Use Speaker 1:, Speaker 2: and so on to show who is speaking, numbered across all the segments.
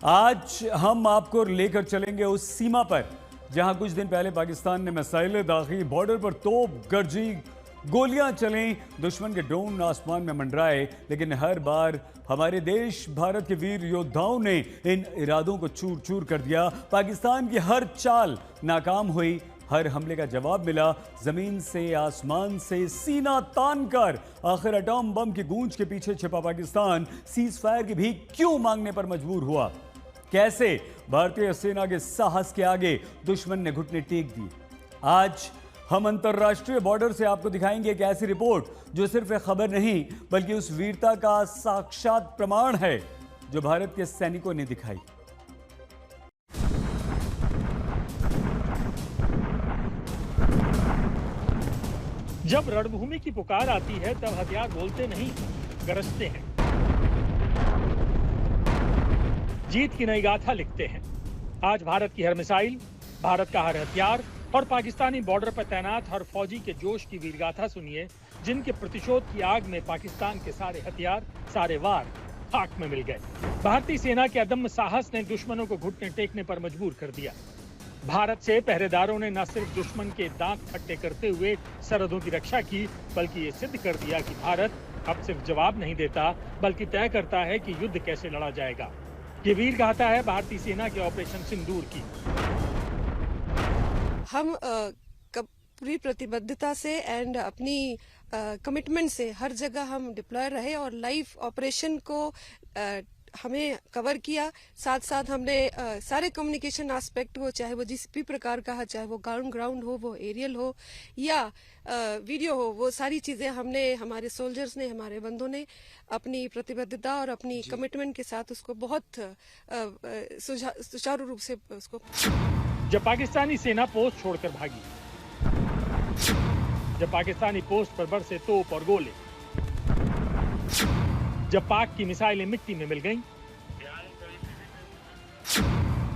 Speaker 1: आज हम आपको लेकर चलेंगे उस सीमा पर जहां कुछ दिन पहले पाकिस्तान ने मिसाइलें दागी, बॉर्डर पर तोप गरजी, गोलियां चलें, दुश्मन के ड्रोन आसमान में मंडराए, लेकिन हर बार हमारे देश भारत के वीर योद्धाओं ने इन इरादों को चूर चूर कर दिया। पाकिस्तान की हर चाल नाकाम हुई, हर हमले का जवाब मिला, जमीन से आसमान से सीना तान कर। आखिर एटॉम बम की गूंज के पीछे छिपा पाकिस्तान सीज फायर की भीख क्यों मांगने पर मजबूर हुआ? कैसे भारतीय सेना के साहस के आगे दुश्मन ने घुटने टेक दिए? आज हम अंतर्राष्ट्रीय बॉर्डर से आपको दिखाएंगे एक ऐसी रिपोर्ट जो सिर्फ एक खबर नहीं बल्कि उस वीरता का साक्षात प्रमाण है जो भारत के सैनिकों ने दिखाई।
Speaker 2: जब रणभूमि की पुकार आती है तब हथियार बोलते नहीं, गरजते हैं, जीत की नई गाथा लिखते हैं। आज भारत की हर मिसाइल, भारत का हर हथियार और पाकिस्तानी बॉर्डर पर तैनात हर फौजी के जोश की वीरगाथा सुनिए, जिनके प्रतिशोध की आग में पाकिस्तान के सारे हथियार, सारे वार खाक में मिल गए। भारतीय सेना के अदम्य साहस ने दुश्मनों को घुटने टेकने पर मजबूर कर दिया। भारत से पहरेदारों ने न सिर्फ दुश्मन के दांत खट्टे करते हुए सरहदों की रक्षा की, बल्कि ये सिद्ध कर दिया कि भारत अब सिर्फ जवाब नहीं देता बल्कि तय करता है कि युद्ध कैसे लड़ा जाएगा। ये वीर गाथा है भारतीय सेना के ऑपरेशन सिंदूर की।
Speaker 3: हम पूरी प्रतिबद्धता से एंड अपनी कमिटमेंट से हर जगह हम डिप्लॉय रहे और लाइव ऑपरेशन को हमें कवर किया। साथ साथ हमने सारे कम्युनिकेशन एस्पेक्ट हो, चाहे वो जिस भी प्रकार का है, चाहे वो ग्राउंड हो, वो एरियल हो या वीडियो हो, वो सारी चीजें हमने, हमारे सोल्जर्स ने, हमारे बंदों ने अपनी प्रतिबद्धता और अपनी कमिटमेंट के साथ उसको बहुत सुचारू रूप से उसको।
Speaker 2: जब पाकिस्तानी सेना पोस्ट छोड़कर भागी, जब पाकिस्तानी पोस्ट पर बरसे तोप और गोले, जब पाक की मिसाइलें मिट्टी में मिल गईं,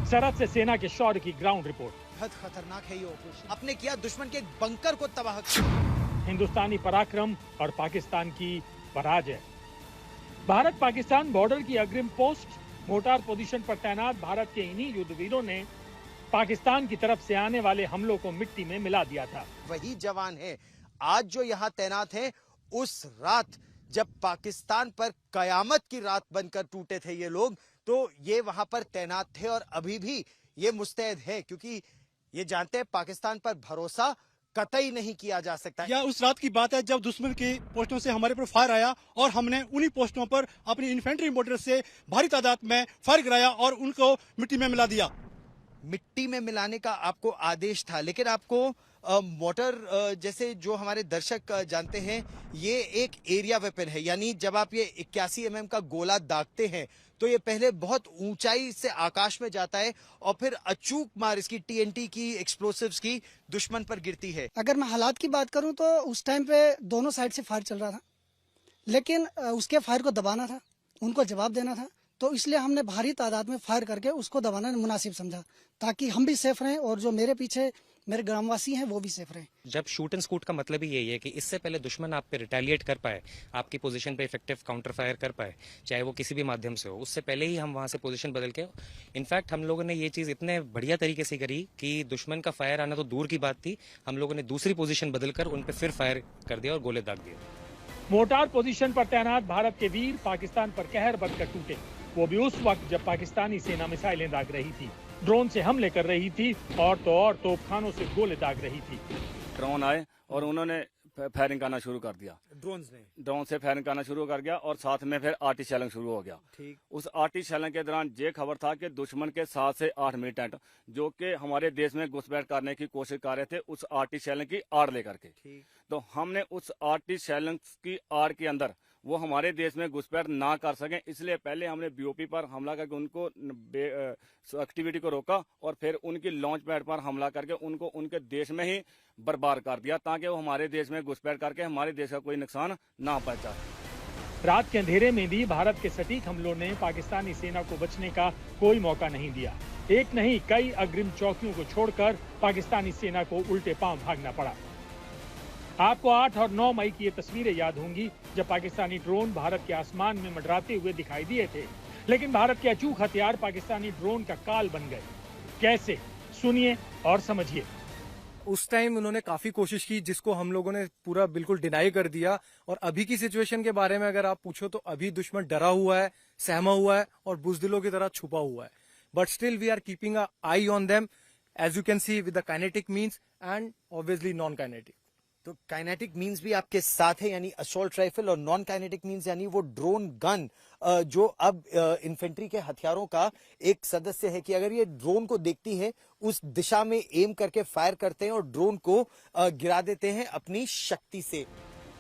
Speaker 2: सरहद से सेना के शौर्य की ग्राउंड रिपोर्ट।
Speaker 4: बहुत खतरनाक है ये ऑपरेशन। आपने किया दुश्मन के बंकर को तबाह।
Speaker 2: हिंदुस्तानी पराक्रम और पाकिस्तान की पराजय। भारत पाकिस्तान बॉर्डर की अग्रिम पोस्ट मोर्टार पोजीशन पर तैनात भारत के इन्हीं युद्धवीरों ने पाकिस्तान की तरफ से आने वाले हमलों को मिट्टी में मिला दिया था।
Speaker 4: वही जवान है आज जो यहाँ तैनात है। उस रात जब पाकिस्तान पर कयामत की रात बनकर टूटे थे ये लोग, तो ये वहां पर तैनात थे और अभी भी ये मुस्तैद हैं, क्योंकि ये जानते हैं पाकिस्तान पर भरोसा कतई नहीं किया जा सकता।
Speaker 5: यह उस रात की बात है जब दुश्मन की पोस्टों से हमारे पर फायर आया और हमने उन्हीं पोस्टों पर अपनी इन्फेंट्री मोटर से भारी तादाद में फायर कराया और उनको मिट्टी में मिला दिया।
Speaker 4: मिट्टी में मिलाने का आपको आदेश था, लेकिन आपको मोटर जैसे जो हमारे दर्शक जानते हैं, ये एक एरिया वेपन है, यानी जब आप ये 81 mm का गोला दागते हैं तो ये पहले बहुत ऊंचाई से आकाश में जाता है और फिर अचूक मार इसकी TNT की, एक्सप्लोसिव्स की दुश्मन पर गिरती है।
Speaker 6: अगर मैं हालात की बात करूं तो उस टाइम पे दोनों साइड से फायर चल रहा था, लेकिन उसके फायर को दबाना था, उनको जवाब देना था, तो इसलिए हमने भारी तादाद में फायर करके उसको दबाना मुनासिब समझा, ताकि हम भी सेफ रहें और जो मेरे पीछे मेरे ग्रामवासी हैं वो भी सेफ रहें।
Speaker 7: जब शूट एंड स्कूट का मतलब ही यही है कि इससे पहले दुश्मन आप पे रिटेलिएट कर पाए, आपकी पोजीशन पे इफेक्टिव काउंटर फायर कर पाए, चाहे वो किसी भी माध्यम से हो, उससे पहले ही हम वहां से पोजीशन बदल के, इनफैक्ट हम लोगों ने ये चीज इतने बढ़िया तरीके से करी कि दुश्मन का फायर आना तो दूर की बात थी, हम लोगों ने दूसरी पोजीशन बदलकर उन पे फिर फायर कर दिया और गोले दाग दिए।
Speaker 2: मोर्टार पोजीशन पर तैनात भारत के वीर पाकिस्तान पर कहर बनकर टूटे, वो भी उस वक्त जब पाकिस्तानी सेना मिसाइलें दाग रही थी, ड्रोन से हमले कर रही थी और तो और तोपखानों से गोले दाग रही थी।
Speaker 8: ड्रोन आए और उन्होंने फायरिंग करना शुरू कर दिया। ड्रोन से फायरिंग करना शुरू कर गया और साथ में फिर आर्टी शेलिंग शुरू हो गया। ठीक। उस आर्टी शेलिंग के दौरान ये खबर था कि दुश्मन के 7 से 8 मिलिटेंट जो कि हमारे देश में घुसपैठ करने की कोशिश कर रहे थे उस आर्टी शेलिंग की आड़ लेकर के। ठीक। तो हमने उस आर्टी शेलिंग की आड़ के अंदर वो हमारे देश में घुसपैठ ना कर सकें, इसलिए पहले हमने BOP पर हमला करके उनको एक्टिविटी को रोका और फिर उनकी लॉन्च पैड पर हमला करके उनको उनके देश में ही बर्बाद कर दिया, ताकि वो हमारे देश में घुसपैठ करके हमारे देश का कोई नुकसान ना पहुंचा।
Speaker 2: रात के अंधेरे में भी भारत के सटीक हमलों ने पाकिस्तानी सेना को बचने का कोई मौका नहीं दिया। एक नहीं, कई अग्रिम चौकियों को छोड़कर पाकिस्तानी सेना को उल्टे पांव भागना पड़ा। आपको 8 और 9 मई की ये तस्वीरें याद होंगी जब पाकिस्तानी ड्रोन भारत के आसमान में मंडराते हुए दिखाई दिए थे, लेकिन भारत के अचूक हथियार पाकिस्तानी ड्रोन का काल बन गए। कैसे, सुनिए और समझिए।
Speaker 9: उस टाइम उन्होंने काफी कोशिश की, जिसको हम लोगों ने पूरा बिल्कुल डिनाई कर दिया। और अभी की सिचुएशन के बारे में अगर आप पूछो तो अभी दुश्मन डरा हुआ है, सहमा हुआ है और बुजदिलों की तरह छुपा हुआ है। But still we are keeping a eye on them, as you can see, with the kinetic means and obviously non kinetic.
Speaker 4: तो काइनेटिक मींस भी आपके साथ है, यानी असॉल्ट राइफल, और नॉन काइनेटिक मींस यानी वो ड्रोन गन, जो अब इन्फेंट्री के हथियारों का एक सदस्य है कि अगर ये ड्रोन को देखती है उस दिशा में एम करके फायर करते हैं और ड्रोन को गिरा देते हैं अपनी शक्ति से।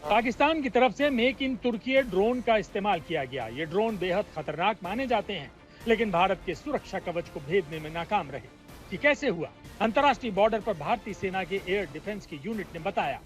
Speaker 2: पाकिस्तान की तरफ से मेक इन तुर्की ड्रोन का इस्तेमाल किया गया। ये ड्रोन बेहद खतरनाक माने जाते हैं, लेकिन भारत के सुरक्षा कवच को भेदने में नाकाम रहे। कि कैसे हुआ? अंतर्राष्ट्रीय बॉर्डर पर भारतीय सेना के एयर डिफेंस की यूनिट ने बताया।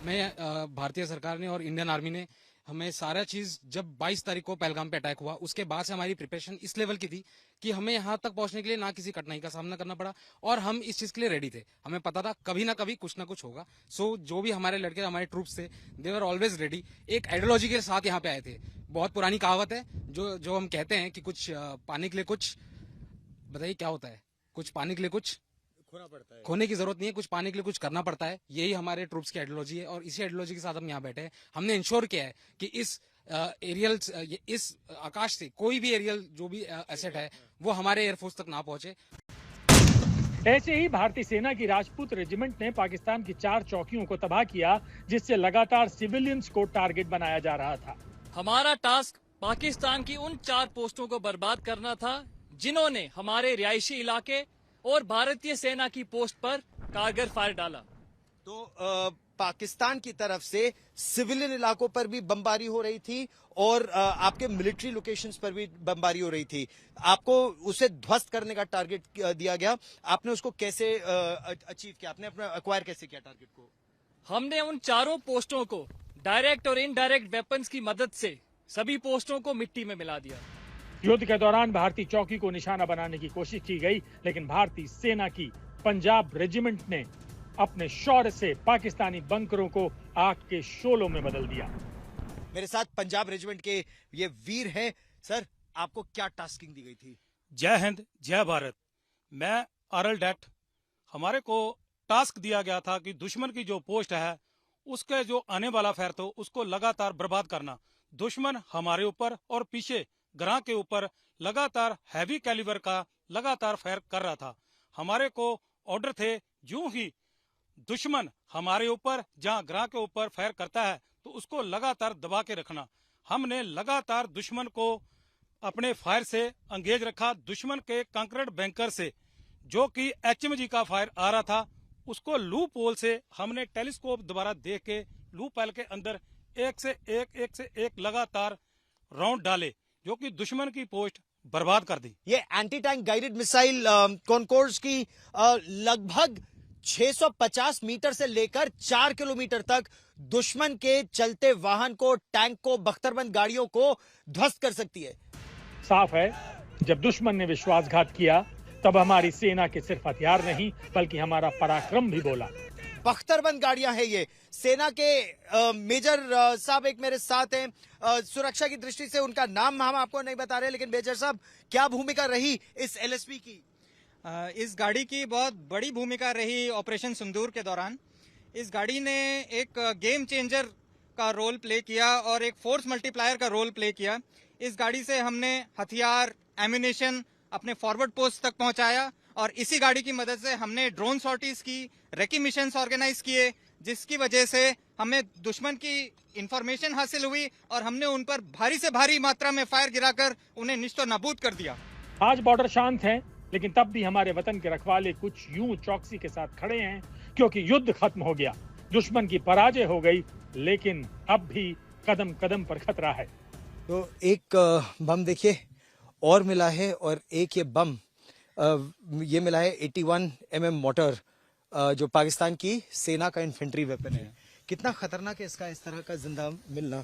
Speaker 10: मैं भारतीय सरकार ने और इंडियन आर्मी ने हमें सारा चीज, जब 22 तारीख को पहलगाम पे अटैक हुआ उसके बाद से हमारी प्रिपरेशन इस लेवल की थी कि हमें यहाँ तक पहुंचने के लिए ना किसी कठिनाई का सामना करना पड़ा और हम इस चीज के लिए रेडी थे। हमें पता था कभी ना कभी कुछ ना कुछ होगा। सो जो भी हमारे लड़के, हमारे ट्रूप्स थे, दे वर ऑलवेज रेडी। एक आइडियोलॉजी के साथ यहाँ पे आए थे। बहुत पुरानी कहावत है जो हम कहते हैं कि कुछ पाने के लिए कुछ, बताइए क्या होता है, कुछ पाने के लिए कुछ खोना पड़ता है। खोने की जरूरत नहीं है, कुछ पाने के लिए कुछ करना पड़ता है। यही हमारे ट्रूप्स की आइडियोलॉजी है और इसी आइडियोलॉजी के साथ हम यहाँ बैठे हैं। हमने इंश्योर किया है कि इस एरियल, इस आकाश से कोई भी एरियल जो भी एसेट है वो हमारे एयरफोर्स तक ना पहुंचे।
Speaker 2: ऐसे ही भारतीय सेना की राजपूत रेजिमेंट ने पाकिस्तान की 4 चौकियों को तबाह किया, जिससे लगातार सिविलियंस को टारगेट बनाया जा रहा था।
Speaker 11: हमारा टास्क पाकिस्तान की उन 4 पोस्टों को बर्बाद करना था जिन्होंने हमारे रिहायशी इलाके और भारतीय सेना की पोस्ट पर कारगर फायर डाला।
Speaker 4: तो पाकिस्तान की तरफ से सिविलियन इलाकों पर भी बमबारी हो रही थी और आपके मिलिट्री लोकेशंस पर भी बमबारी हो रही थी। आपको उसे ध्वस्त करने का टारगेट दिया गया। आपने उसको कैसे अचीव किया? आपने अपना एक्वायर कैसे किया टारगेट को?
Speaker 11: हमने उन 4 पोस्टों को डायरेक्ट और इनडायरेक्ट वेपन्स की मदद से सभी पोस्टों को मिट्टी में मिला दिया।
Speaker 2: युद्ध के दौरान भारतीय चौकी को निशाना बनाने की कोशिश की गई, लेकिन भारतीय सेना की पंजाब रेजिमेंट ने अपने शौर्य से पाकिस्तानी बंकरों को आग के शोलों में बदल दिया।
Speaker 4: मेरे साथ पंजाब रेजिमेंट के ये वीर हैं। सर, आपको क्या टास्किंग दी गई थी?
Speaker 5: जय हिंद, जय भारत। मैं आरएल डैट, हमारे को टास्क दिया गया था कि दुश्मन की जो पोस्ट है उसके जो आने वाला फायर था उसको लगातार बर्बाद करना। दुश्मन हमारे ऊपर और पीछे ग्रां के ऊपर लगातार हैवी कैलिबर का लगातार फायर कर रहा था। हमारे को ऑर्डर थे, जो ही दुश्मन हमारे ऊपर जहां ग्रां के ऊपर फायर करता है तो उसको लगातार दबा के रखना। हमने लगातार दुश्मन को अपने फायर से अंगेज रखा। दुश्मन के कंकरेट बैंकर से जो कि HMG का फायर आ रहा था उसको लूप होल से हमने टेलीस्कोप द्वारा देख के लूप होल के अंदर एक से एक लगातार राउंड डाले, जो कि दुश्मन की पोस्ट बर्बाद कर दी।
Speaker 4: ये एंटी टैंक गाइडेड मिसाइल कॉनकोर्ड्स की लगभग 650 मीटर से लेकर 4 किलोमीटर तक दुश्मन के चलते वाहन को, टैंक को, बख्तरबंद गाड़ियों को ध्वस्त कर सकती है।
Speaker 2: साफ है, जब दुश्मन ने विश्वासघात किया तब हमारी सेना के सिर्फ हथियार नहीं बल्कि हमारा पराक्रम भी बोला।
Speaker 4: बख्तरबंद गाड़ियां हैं ये। सेना के मेजर साहब एक मेरे साथ हैं। सुरक्षा की दृष्टि से उनका नाम हम आपको नहीं बता रहे, लेकिन मेजर साहब क्या भूमिका रही इस LSP की?
Speaker 12: इस गाड़ी की बहुत बड़ी भूमिका रही ऑपरेशन सिंदूर के दौरान। इस गाड़ी ने एक गेम चेंजर का रोल प्ले किया और एक फोर्स मल्टीप्लायर का रोल प्ले किया। इस गाड़ी से हमने हथियार, एम्यूनेशन अपने फॉरवर्ड पोस्ट तक पहुंचाया और इसी गाड़ी की मदद से हमने ड्रोन सॉर्टीज की, रेकी मिशंस ऑर्गेनाइज किए, जिसकी वजह से हमें दुश्मन की इंफॉर्मेशन हासिल हुई और हमने उन पर भारी से भारी मात्रा में फायर गिराकर उन्हें निश्तो नाबूद कर दिया।
Speaker 2: आज बॉर्डर शांत है, लेकिन तब भी हमारे वतन के रखवाले कुछ यूं चौकसी के साथ खड़े हैं, क्योंकि युद्ध खत्म हो गया, दुश्मन की पराजय हो गई, लेकिन अब भी कदम कदम पर खतरा है।
Speaker 4: तो एक बम देखिए और मिला है, और एक ये बम ये मिला है 81 mm मोटर, जो पाकिस्तान की सेना का इन्फेंट्री वेपन है। कितना खतरनाक है इसका इस तरह का जिंदा मिलना?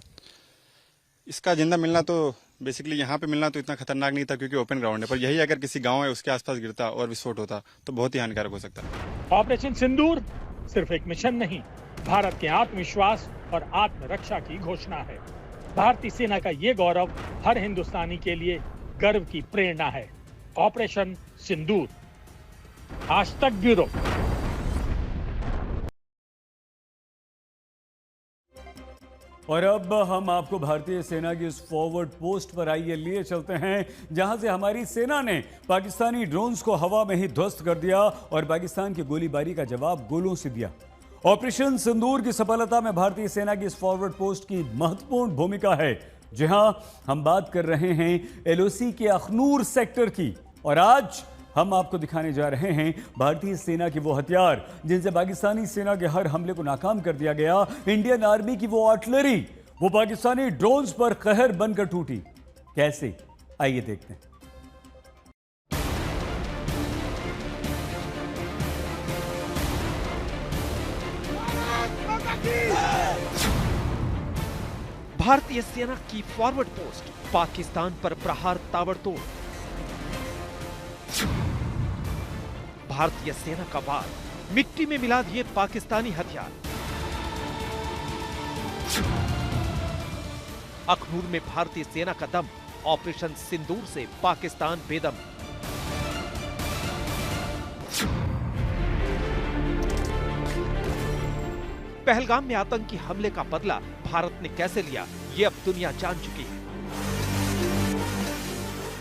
Speaker 13: इसका जिंदा मिलना तो बेसिकली यहाँ पे मिलना तो इतना खतरनाक नहीं था क्योंकि ओपन ग्राउंड है, पर यही अगर किसी गांव है उसके आसपास गिरता और विस्फोट होता तो बहुत ही हानिकारक हो सकता है।
Speaker 2: ऑपरेशन सिंदूर सिर्फ एक मिशन नहीं, भारत के आत्मविश्वास और आत्मरक्षा की घोषणा है। भारतीय सेना का ये गौरव हर हिंदुस्तानी के लिए गर्व की प्रेरणा है। ऑपरेशन सिंदूर, आज तक ब्यूरो।
Speaker 1: और अब हम आपको भारतीय सेना की उस फॉरवर्ड पोस्ट पर आइए लिए चलते हैं जहां से हमारी सेना ने पाकिस्तानी ड्रोन्स को हवा में ही ध्वस्त कर दिया और पाकिस्तान की गोलीबारी का जवाब गोलों से दिया। ऑपरेशन सिंदूर की सफलता में भारतीय सेना की इस फॉरवर्ड पोस्ट की महत्वपूर्ण भूमिका है। जी हां, हम बात कर रहे हैं LOC के अखनूर सेक्टर की और आज हम आपको दिखाने जा रहे हैं भारतीय सेना के वो हथियार जिनसे पाकिस्तानी सेना के हर हमले को नाकाम कर दिया गया। इंडियन आर्मी की वो आर्टिलरी, वो पाकिस्तानी ड्रोन्स पर कहर बनकर टूटी। कैसे, आइए देखते हैं।
Speaker 14: भारतीय सेना की फॉरवर्ड पोस्ट पाकिस्तान पर प्रहार ताबड़तोड़। भारतीय सेना का वार, मिट्टी में मिला दिए पाकिस्तानी हथियार। अखनूर में भारतीय सेना का दम, ऑपरेशन सिंदूर से पाकिस्तान बेदम। पहलगाम में आतंकी हमले का बदला भारत ने कैसे लिया, ये अब दुनिया जान चुकी है।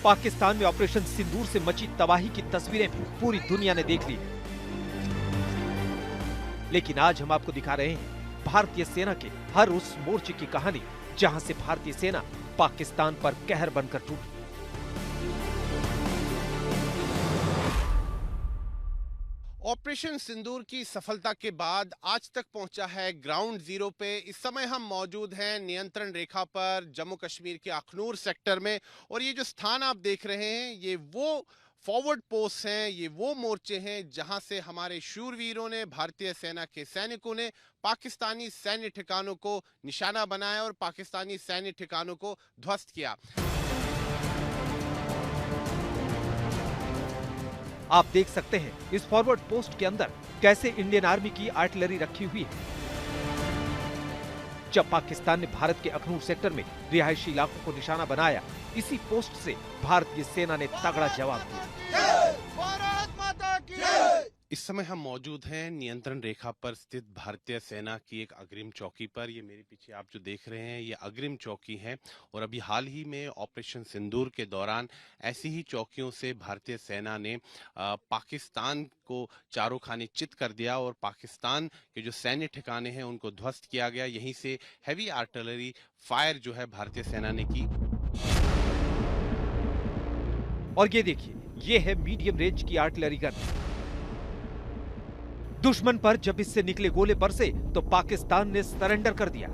Speaker 14: पाकिस्तान में ऑपरेशन सिंदूर से मची तबाही की तस्वीरें पूरी दुनिया ने देख ली। लेकिन आज हम आपको दिखा रहे हैं भारतीय सेना के हर उस मोर्चे की कहानी जहां से भारतीय सेना पाकिस्तान पर कहर बनकर टूटी।
Speaker 15: ऑपरेशन सिंदूर की सफलता के बाद आज तक पहुंचा है ग्राउंड जीरो पे। इस समय हम मौजूद हैं नियंत्रण रेखा पर जम्मू कश्मीर के अखनूर सेक्टर में और ये जो स्थान आप देख रहे हैं ये वो फॉरवर्ड पोस्ट हैं, ये वो मोर्चे हैं जहां से हमारे शूरवीरों ने, भारतीय सेना के सैनिकों ने पाकिस्तानी सैन्य ठिकानों को निशाना बनाया और पाकिस्तानी सैन्य ठिकानों को ध्वस्त किया।
Speaker 14: आप देख सकते हैं इस फॉरवर्ड पोस्ट के अंदर कैसे इंडियन आर्मी की आर्टिलरी रखी हुई है। जब पाकिस्तान ने भारत के अखनूर सेक्टर में रिहायशी इलाकों को निशाना बनाया, इसी पोस्ट से भारतीय सेना ने तगड़ा जवाब दिया।
Speaker 15: भारत माता की। इस समय हम मौजूद हैं नियंत्रण रेखा पर स्थित भारतीय सेना की एक अग्रिम चौकी पर। ये मेरे पीछे आप जो देख रहे हैं ये अग्रिम चौकी है और अभी हाल ही में ऑपरेशन सिंदूर के दौरान ऐसी ही चौकियों से भारतीय सेना ने पाकिस्तान को चारों खाने चित कर दिया और पाकिस्तान के जो सैन्य ठिकाने हैं उनको ध्वस्त किया गया। यहीं से हैवी आर्टिलरी फायर जो है भारतीय सेना ने की।
Speaker 14: और ये देखिए, ये है मीडियम रेंज की आर्टिलरी गन। दुश्मन पर जब इससे निकले गोले बरसे तो पाकिस्तान ने सरेंडर कर दिया।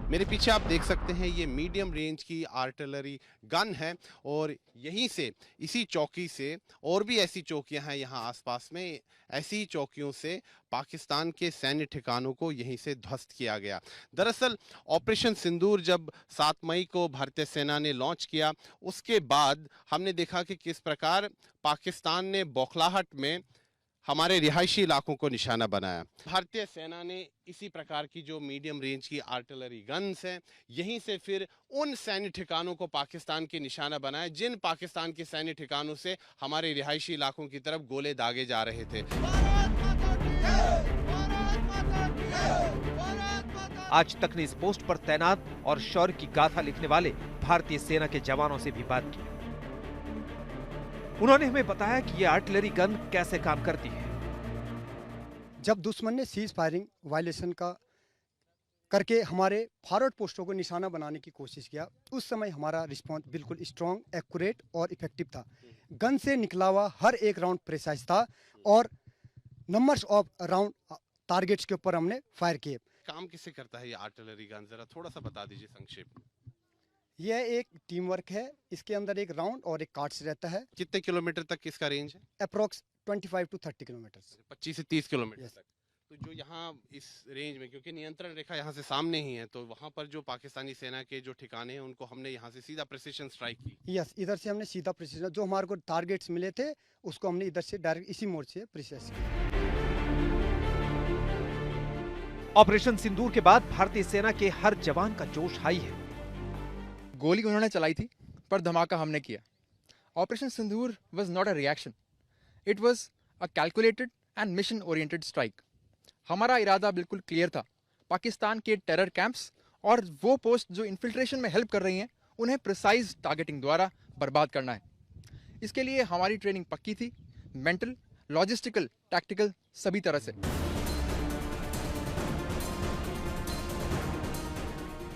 Speaker 15: मेरे पीछे आप देख सकते हैं ये मीडियम रेंज की आर्टिलरी गन है और यहीं से, इसी चौकी से, और भी ऐसी चौकियां हैं यहाँ आसपास में, ऐसी चौकियों से पाकिस्तान के सैन्य ठिकानों को यहीं से ध्वस्त किया गया। दरअसल ऑपरेशन सिंदूर जब 7 मई को भारतीय सेना ने लॉन्च किया उसके बाद हमने देखा कि किस प्रकार पाकिस्तान ने बौखलाहट में हमारे रिहायशी इलाकों को निशाना बनाया। भारतीय सेना ने इसी प्रकार की जो मीडियम रेंज की आर्टिलरी गन्स हैं यहीं से फिर उन सैन्य ठिकानों को पाकिस्तान के निशाना बनाया जिन पाकिस्तान के सैन्य ठिकानों से हमारे रिहायशी इलाकों की तरफ गोले दागे जा रहे थे।
Speaker 14: आज तक ने इस पोस्ट पर तैनात और शौर्य की गाथा लिखने वाले भारतीय सेना के जवानों से भी बात की। उन्होंने हमें बताया कि ये आर्टिलरी गन कैसे काम करती है।
Speaker 16: जब दुश्मन ने सीज फायरिंग वायलेशन का करके हमारे फॉरवर्ड पोस्टों को निशाना बनाने की कोशिश किया, उस समय हमारा रिस्पॉन्स बिल्कुल स्ट्रॉन्ग, एक्यूरेट और इफेक्टिव था। गन से निकला हुआ हर एक राउंड प्रिसाइज था और नंबर्स ऑफ राउंड टारगेट्स के ऊपर हमने फायर किए।
Speaker 15: काम किससे करता है ये आर्टिलरी गन, जरा थोड़ा सा बता दीजिए संक्षेप में।
Speaker 16: यह एक टीम वर्क है, इसके अंदर एक राउंड और एक कार्ड्स रहता है।
Speaker 15: कितने किलोमीटर तक इसका रेंज है?
Speaker 16: Approx 25 to 30 kilometre.
Speaker 15: 25 से 30 किलोमीटर तक। तो जो यहाँ इस रेंज में, क्योंकि नियंत्रण रेखा यहाँ से सामने ही है, तो वहाँ पर जो पाकिस्तानी सेना के जो ठिकाने हैं उनको हमने यहाँ से सीधा प्रिसिशन स्ट्राइक की।
Speaker 16: यस, इधर से हमने सीधा प्रिसिशन, जो हमारे को टारगेट्स मिले थे उसको हमने इधर से डायरेक्ट इसी मोड से प्रिसाइज किया।
Speaker 14: ऑपरेशन सिंदूर के बाद भारतीय सेना के हर जवान का जोश हाई है।
Speaker 17: गोली उन्होंने चलाई थी पर धमाका हमने किया। Operation Sindoor was not a reaction, it was a calculated and mission oriented strike. हमारा इरादा बिल्कुल क्लियर था, पाकिस्तान के टेरर कैंप्स और वो पोस्ट जो इन्फिल्ट्रेशन में हेल्प कर रही हैं उन्हें प्रिसाइज टारगेटिंग द्वारा बर्बाद करना है। इसके लिए हमारी ट्रेनिंग पक्की थी, मेंटल, लॉजिस्टिकल, टैक्टिकल, सभी तरह से।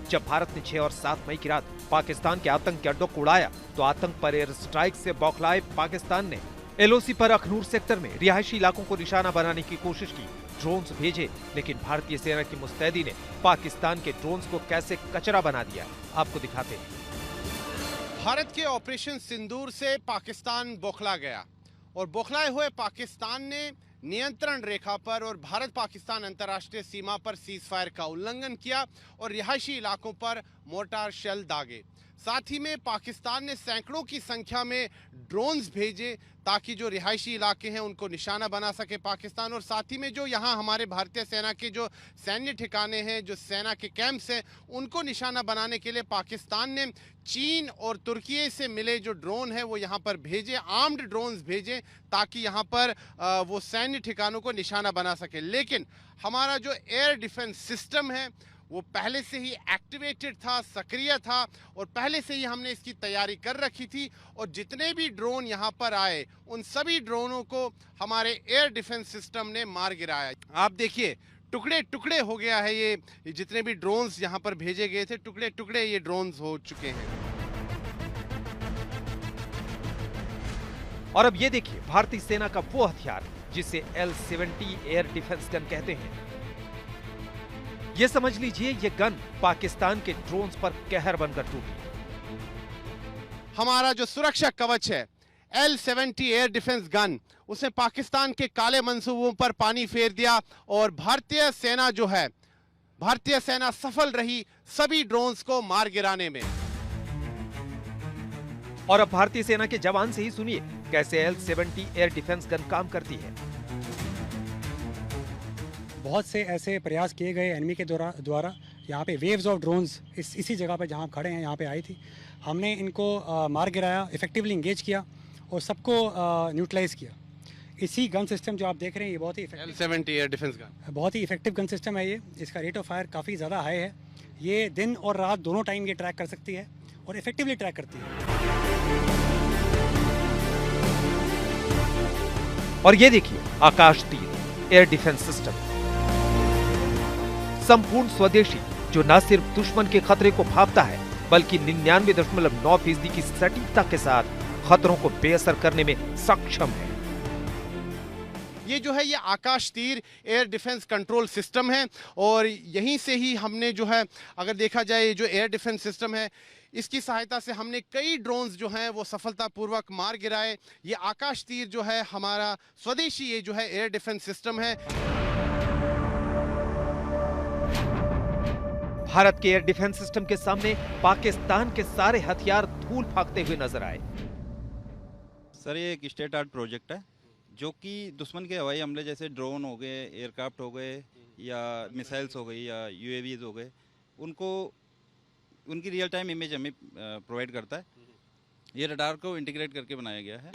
Speaker 14: जब भारत ने 6 और 7 मई की रात पाकिस्तान के आतंकी अड्डों को उड़ाया तो आतंक पर एयर स्ट्राइक से बौखलाए पाकिस्तान ने एलओसी पर अखनूर सेक्टर में रिहायशी इलाकों को निशाना बनाने की कोशिश की, ड्रोन्स भेजे, लेकिन भारतीय सेना की मुस्तैदी ने पाकिस्तान के ड्रोन्स को कैसे कचरा बना दिया, आपको दिखाते हैं।
Speaker 15: भारत के ऑपरेशन सिंदूर से पाकिस्तान बौखला गया और बौखलाए हुए पाकिस्तान ने नियंत्रण रेखा पर और भारत पाकिस्तान अंतर्राष्ट्रीय सीमा पर सीज फायर का उल्लंघन किया और रिहायशी इलाकों पर मोर्टार शेल दागे। साथ ही में पाकिस्तान ने सैकड़ों की संख्या में ड्रोन्स भेजे ताकि जो रिहायशी इलाके हैं उनको निशाना बना सके पाकिस्तान, और साथ ही में जो यहाँ हमारे भारतीय सेना के जो सैन्य ठिकाने हैं, जो सेना के कैंप्स हैं, उनको निशाना बनाने के लिए पाकिस्तान ने चीन और तुर्की से मिले जो ड्रोन है वो यहाँ पर भेजे, आर्म्ड ड्रोन्स भेजे ताकि यहाँ पर वो सैन्य ठिकानों को निशाना बना सके। लेकिन हमारा जो एयर डिफेंस सिस्टम है वो पहले से ही एक्टिवेटेड था, सक्रिय था और पहले से ही हमने इसकी तैयारी कर रखी थी और जितने भी ड्रोन यहाँ पर आए उन सभी ड्रोनों को हमारे एयर डिफेंस सिस्टम ने मार गिराया। आप देखिए टुकड़े टुकड़े हो गया है ये जितने भी ड्रोन्स यहाँ पर भेजे गए थे, टुकड़े टुकड़े ये ड्रोन्स हो चुके हैं।
Speaker 14: और अब ये देखिए भारतीय सेना का वो हथियार जिसे L-70 एयर डिफेंस गन कहते हैं। ये समझ लीजिए ये गन पाकिस्तान के ड्रोन्स पर कहर बनकर टूटी।
Speaker 15: हमारा जो सुरक्षा कवच है L-70 एयर डिफेंस गन, उसने पाकिस्तान के काले मंसूबों पर पानी फेर दिया और भारतीय सेना जो है, भारतीय सेना सफल रही सभी ड्रोन्स को मार गिराने में।
Speaker 14: और अब भारतीय सेना के जवान से ही सुनिए कैसे L-70 एयर डिफेंस गन काम करती है।
Speaker 18: बहुत से ऐसे प्रयास किए गए एनिमी के द्वारा यहाँ पे वेव्स ऑफ ड्रोन्स इसी जगह पे जहाँ खड़े हैं यहाँ पे आई थी। हमने इनको मार गिराया, इफेक्टिवली इंगेज किया और सबको न्यूट्रलाइज किया। इसी गन सिस्टम जो आप देख रहे हैं ये बहुत ही
Speaker 15: L-70 एयर डिफेंस गन
Speaker 18: बहुत ही इफेक्टिव गन सिस्टम है ये। इसका रेट ऑफ फायर काफ़ी ज़्यादा हाई है, ये दिन और रात दोनों टाइम ये ट्रैक कर सकती है और इफेक्टिवली ट्रैक करती है।
Speaker 14: और ये देखिए आकाश तीर एयर डिफेंस सिस्टम संपूर्ण स्वदेशी जो न सिर्फ दुश्मन के खतरे को भांपता है बल्कि 99.9% की सटीकता के साथ खतरों को बेअसर करने में सक्षम है।
Speaker 15: ये जो है ये आकाश तीर एयर डिफेंस कंट्रोल सिस्टम है और यहीं से ही हमने जो है अगर देखा जाए ये जो एयर डिफेंस सिस्टम है इसकी सहायता से हमने कई ड्रोन्स जो हैं वो सफलतापूर्वक मार गिराए। ये आकाश तीर जो है हमारा स्वदेशी ये जो है एयर डिफेंस सिस्टम है।
Speaker 14: भारत के एयर डिफेंस सिस्टम के सामने पाकिस्तान के सारे हथियार धूल फाकते हुए नजर आए।
Speaker 19: सर ये एक स्टेट आर्ट प्रोजेक्ट है जो कि दुश्मन के हवाई हमले जैसे ड्रोन हो गए, एयरक्राफ्ट हो गए या मिसाइल्स हो गई या यूएवीज हो गए, उनको उनकी रियल टाइम इमेज हमें प्रोवाइड करता है। ये रडार को इंटीग्रेट करके बनाया गया है।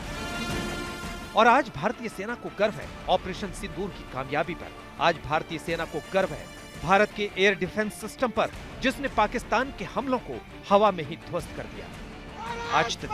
Speaker 14: और आज भारतीय सेना को गर्व है ऑपरेशन सिंदूर की कामयाबी पर। आज भारतीय सेना को गर्व है भारत के एयर डिफेंस सिस्टम पर जिसने पाकिस्तान के हमलों को हवा में ही ध्वस्त कर दिया। आज तक